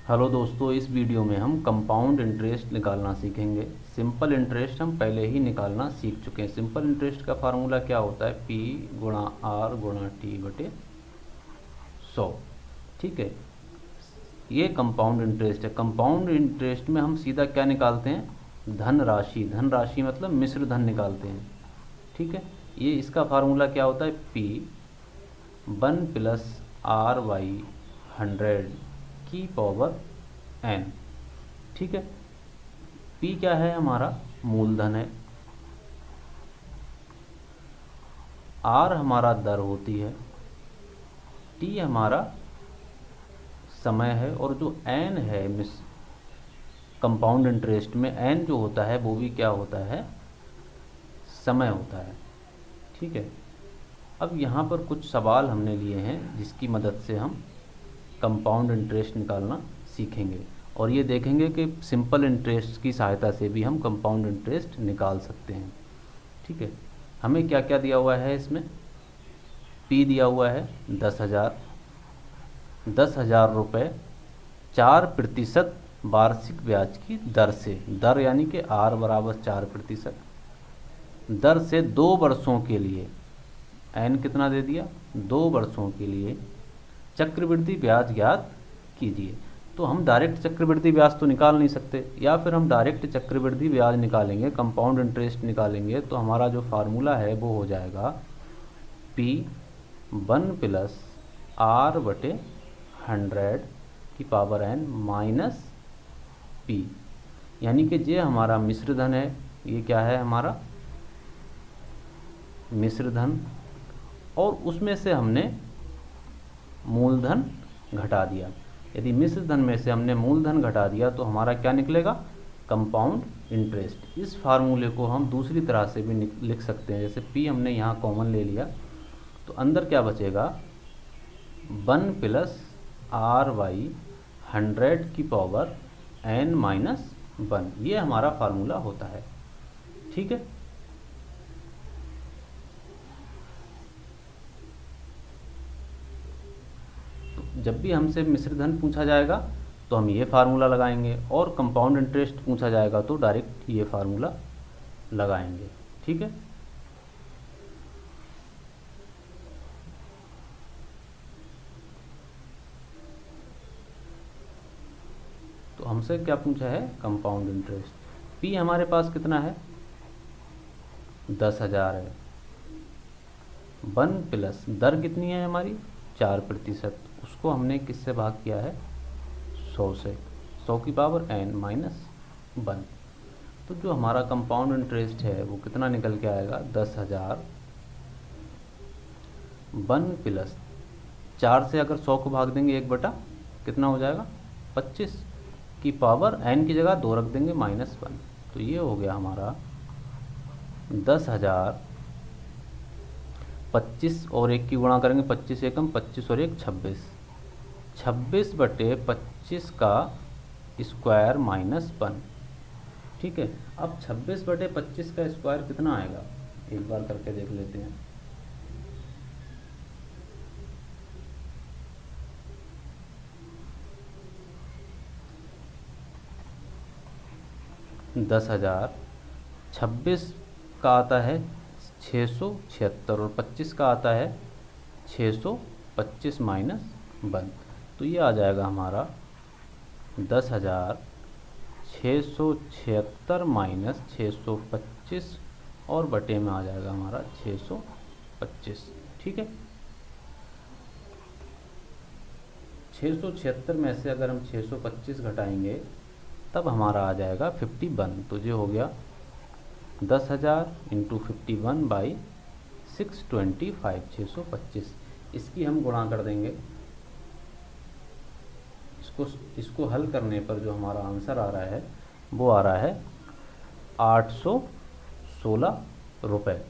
Hello दोस्तों, इस video में हम कंपाउंड इंटरेस्ट निकालना सीखेंगे। सिंपल इंटरेस्ट हम पहले ही निकालना सीख चुके हैं। सिंपल इंटरेस्ट का फार्मूला क्या होता है? P गुणा R गुणा T बटे 100। ठीक है, ये कंपाउंड इंटरेस्ट है। कंपाउंड इंटरेस्ट में हम सीधा क्या निकालते हैं? धनराशि। धनराशि मतलब मिश्र धन निकालते हैं। ठीक है, ये इसका फार्मूला क्या होता है? P 1 प्लस R बाई 100 की पावर n। ठीक है, P क्या है? हमारा मूलधन है। R हमारा दर होती है। T हमारा समय है। और जो n है कंपाउंड इंटरेस्ट में n जो होता है वो भी क्या होता है? समय होता है। ठीक है, अब यहाँ पर कुछ सवाल हमने लिए हैं जिसकी मदद से हम कंपाउंड इंटरेस्ट निकालना सीखेंगे और ये देखेंगे कि सिंपल इंटरेस्ट की सहायता से भी हम कंपाउंड इंटरेस्ट निकाल सकते हैं। ठीक है, हमें क्या क्या दिया हुआ है इसमें? P दिया हुआ है 10,000। 10,000 रुपये 4% वार्षिक ब्याज की दर से, दर यानी कि R बराबर 4%, दर से 2 वर्षों के लिए, n कितना दे दिया? 2 वर्षों के लिए चक्रवृद्धि ब्याज ज्ञात कीजिए। तो हम डायरेक्ट चक्रवृद्धि ब्याज तो निकाल नहीं सकते, या फिर हम डायरेक्ट चक्रवृद्धि ब्याज निकालेंगे, कंपाउंड इंटरेस्ट निकालेंगे तो हमारा जो फार्मूला है वो हो जाएगा P 1 प्लस R बटे 100 की पावर n माइनस P, यानी कि ये हमारा मिश्र धन है। ये क्या है? हमारा मिश्र धन, और उसमें से हमने मूलधन घटा दिया। यदि मिश्र धन में से हमने मूलधन घटा दिया तो हमारा क्या निकलेगा? Compound interest. इस फार्मूले को हम दूसरी तरह से भी लिख सकते हैं। जैसे P हमने यहाँ कॉमन ले लिया तो अंदर क्या बचेगा? 1 प्लस R बाई 100 की पावर n माइनस 1। ये हमारा फार्मूला होता है। ठीक है, जब भी हमसे मिश्र धन पूछा जाएगा तो हम ये फार्मूला लगाएंगे, और कंपाउंड इंटरेस्ट पूछा जाएगा तो डायरेक्ट ये फार्मूला लगाएंगे। ठीक है, तो हमसे क्या पूछा है? Compound interest. P हमारे पास कितना है? 10,000 है। 1 प्लस दर कितनी है हमारी? 4%। उसको हमने किससे भाग किया है? 100 से। 100 की पावर n माइनस 1। तो जो हमारा कंपाउंड इंटरेस्ट है वो कितना निकल के आएगा? 10,000 1 प्लस 4 से अगर 100 को भाग देंगे 1 बटा कितना हो जाएगा? 25 की पावर n की जगह 2 रख देंगे माइनस 1। तो ये हो गया हमारा 10,000। 25 और 1 की गुणा करेंगे, 25 एकम 25 और 1 26। 26 बटे 25 का स्क्वायर माइनस 1। ठीक है, अब 26 बटे 25 का स्क्वायर कितना आएगा? एक बार करके देख लेते हैं। दस हजार 26 का आता है 676 और 25 का आता है 625 माइनस 1। तो ये आ जाएगा हमारा 10,676 माइनस 625 और बटे में आ जाएगा हमारा 625। ठीक है, 676 में से अगर हम 625 घटाएंगे तब हमारा आ जाएगा 51। तो ये हो गया 10,000 इंटू 51 बाई 625, 625। इसकी हम गुणा कर देंगे। इसको हल करने पर जो हमारा आंसर आ रहा है वो आ रहा है 816 रुपये।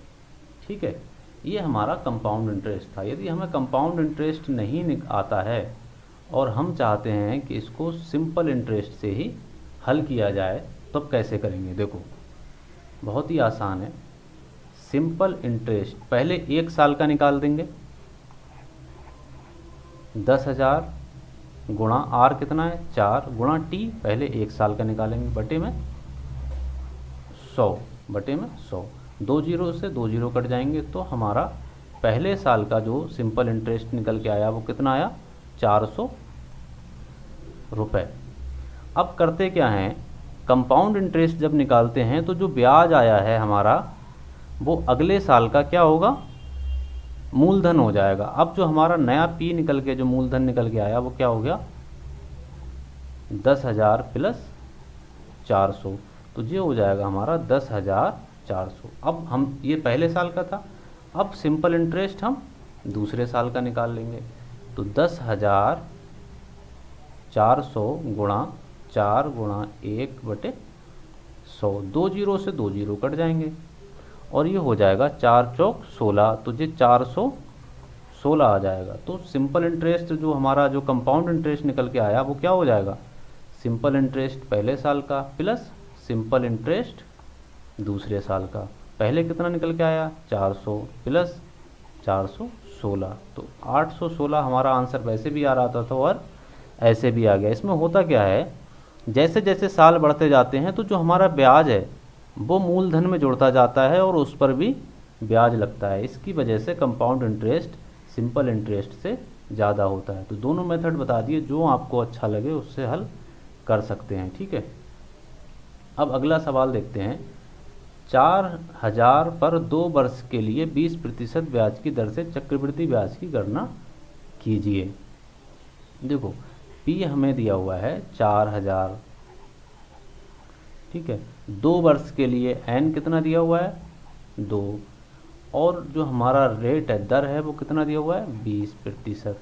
ठीक है, ये हमारा कंपाउंड इंटरेस्ट था। यदि हमें कंपाउंड इंटरेस्ट नहीं आता है और हम चाहते हैं कि इसको सिंपल इंटरेस्ट से ही हल किया जाए तब कैसे करेंगे? देखो, बहुत ही आसान है। सिंपल इंटरेस्ट पहले 1 साल का निकाल देंगे। 10,000 गुणा आर कितना है 4 गुणा टी पहले 1 साल का निकालेंगे बटे में 100 बटे में 100। 2 जीरो से 2 जीरो कट जाएंगे तो हमारा पहले साल का जो सिंपल इंटरेस्ट निकल के आया वो कितना आया 400 रुपये। अब करते क्या हैं, कंपाउंड इंटरेस्ट जब निकालते हैं तो जो ब्याज आया है हमारा वो अगले साल का क्या होगा, मूलधन हो जाएगा। अब जो हमारा नया पी निकल के जो मूलधन निकल के आया वो क्या हो गया 10,000 प्लस 400, तो ये हो जाएगा हमारा 10,400। अब हम ये पहले साल का था, अब सिंपल इंटरेस्ट हम दूसरे साल का निकाल लेंगे। तो 10,400 गुणा 4 गुणा 1 बटे 100, 2 जीरो से 2 जीरो कट जाएंगे और ये हो जाएगा 4 चौक 16, तो ये 416 आ जाएगा। तो सिंपल इंटरेस्ट जो हमारा जो कंपाउंड इंटरेस्ट निकल के आया वो क्या हो जाएगा, सिंपल इंटरेस्ट पहले साल का प्लस सिंपल इंटरेस्ट दूसरे साल का। पहले कितना निकल के आया 400 प्लस 416, तो 816 हमारा आंसर वैसे भी आ रहा था और ऐसे भी आ गया। इसमें होता क्या है, जैसे जैसे साल बढ़ते जाते हैं तो जो हमारा ब्याज है वो मूलधन में जुड़ता जाता है और उस पर भी ब्याज लगता है। इसकी वजह से कंपाउंड इंटरेस्ट सिंपल इंटरेस्ट से ज़्यादा होता है। तो दोनों मेथड बता दिए, जो आपको अच्छा लगे उससे हल कर सकते हैं। ठीक है, अब अगला सवाल देखते हैं। 4,000 पर 2 वर्ष के लिए 20% ब्याज की दर से चक्रवृद्धि ब्याज की गणना कीजिए। देखो पी हमें दिया हुआ है 4,000, ठीक है, 2 वर्ष के लिए एन कितना दिया हुआ है 2, और जो हमारा रेट है दर है वो कितना दिया हुआ है 20%।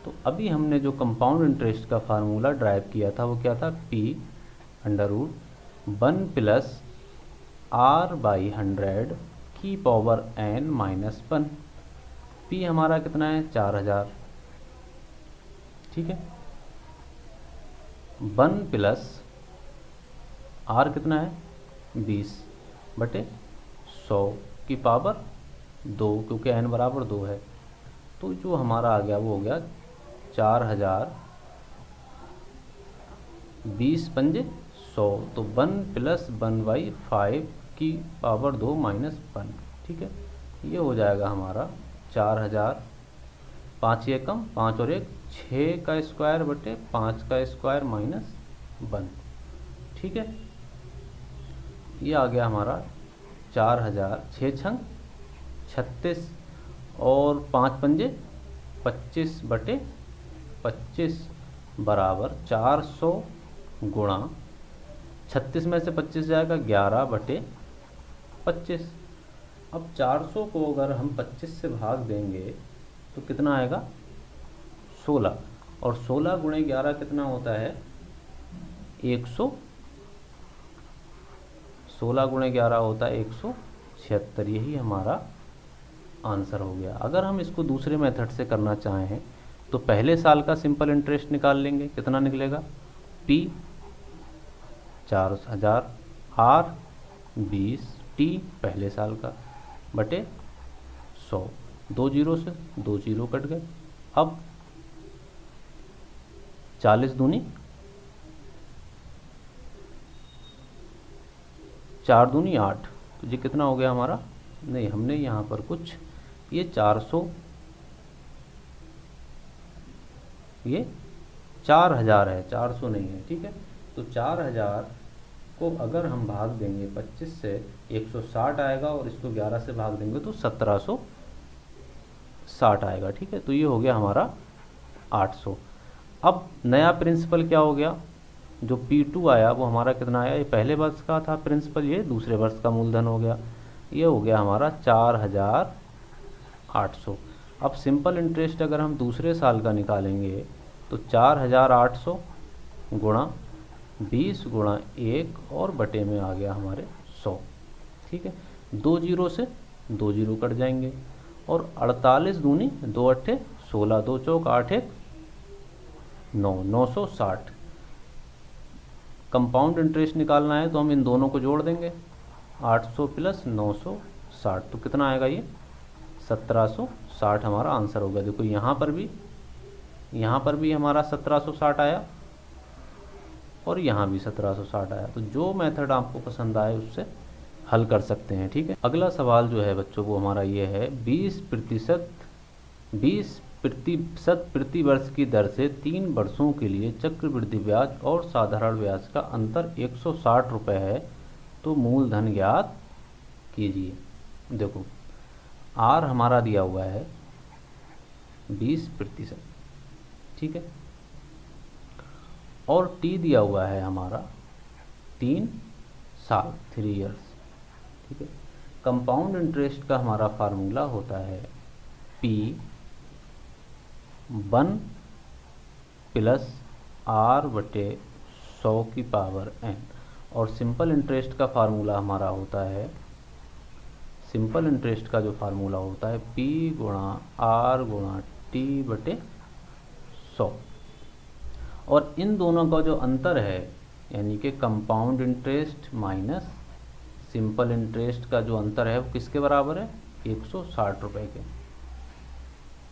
तो अभी हमने जो कंपाउंड इंटरेस्ट का फार्मूला ड्राइव किया था वो क्या था, पी √ 1 प्लस आर बाई 100 की पावर n माइनस 1। पी हमारा कितना है 4,000, ठीक है, 1 प्लस आर कितना है 20 बटे 100 की पावर 2, क्योंकि n बराबर 2 है। तो जो हमारा आ गया वो हो गया 4,000 20 पंजे 100, तो 1 प्लस 1/5 की पावर 2 माइनस 1, ठीक है। ये हो जाएगा हमारा 4,000, 5 ये कम 5 और 1 6 का स्क्वायर बटे 5 का स्क्वायर माइनस 1, ठीक है। ये आ गया हमारा 4,000, 6 छंग 36 और 5 पंजे 25 बटे 25 बराबर 400 गुणा 36 में से 25 जाएगा 11 बटे 25। अब 400 को अगर हम 25 से भाग देंगे तो कितना आएगा 16, और 16 गुणे 11 कितना होता है 100, 16 गुणे 11 होता है 176। यही हमारा आंसर हो गया। अगर हम इसको दूसरे मेथड से करना चाहें तो पहले साल का सिंपल इंटरेस्ट निकाल लेंगे, कितना निकलेगा पी 4,000 आर 20 टी पहले साल का बटे 100, 2 जीरो से 2 जीरो कट गए। अब 40 दूनी 4 दूनी 8, तो ये कितना हो गया हमारा, नहीं हमने यहाँ पर कुछ ये 400, ये 4,000 है 400 नहीं है, ठीक है। तो 4,000 को अगर हम भाग देंगे 25 से 160 आएगा, और इसको 11 से भाग देंगे तो 1760 आएगा, ठीक है। तो ये हो गया हमारा 800। अब नया प्रिंसिपल क्या हो गया, जो P2 आया वो हमारा कितना आया, ये पहले वर्ष का था प्रिंसिपल, ये दूसरे वर्ष का मूलधन हो गया। ये हो गया हमारा 4,800। अब सिंपल इंटरेस्ट अगर हम दूसरे साल का निकालेंगे तो 4,800 गुणा 20 गुणा 1 और बटे में आ गया हमारे 100, ठीक है। 2 जीरो से 2 जीरो कट जाएंगे, और 48 दूनी 2 अट्ठे 16, 2 चौक 8 1 9, 960। कंपाउंड इंटरेस्ट निकालना है तो हम इन दोनों को जोड़ देंगे, 800 प्लस 960, तो कितना आएगा ये 1760 हमारा आंसर होगा। देखो यहाँ पर भी यहाँ पर भी हमारा 1760 आया और यहाँ भी 1760 आया। तो जो मेथड आपको पसंद आए उससे हल कर सकते हैं, ठीक है। अगला सवाल जो है बच्चों वो हमारा ये है, 20% प्रति वर्ष की दर से 3 वर्षों के लिए चक्रवृद्धि ब्याज और साधारण ब्याज का अंतर 160 रुपये है, तो मूलधन ज्ञात कीजिए। देखो आर हमारा दिया हुआ है 20%, ठीक है, और टी दिया हुआ है हमारा 3 साल, 3 इयर्स, ठीक है। कंपाउंड इंटरेस्ट का हमारा फार्मूला होता है P1 + R/100⁻n, और सिंपल इंटरेस्ट का फार्मूला हमारा होता है, सिंपल इंटरेस्ट का जो फार्मूला होता है P × R × T/100। और इन दोनों का जो अंतर है यानी कि compound interest minus simple interest का जो अंतर है वो किसके बराबर है, 160 रुपये के,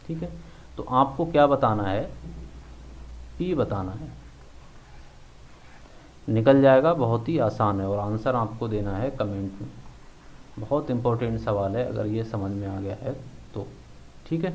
ठीक है। तो आपको क्या बताना है, P बताना है, निकल जाएगा, बहुत ही आसान है। और आंसर आपको देना है कमेंट में। बहुत इंपॉर्टेंट सवाल है, अगर ये समझ में आ गया है तो, ठीक है।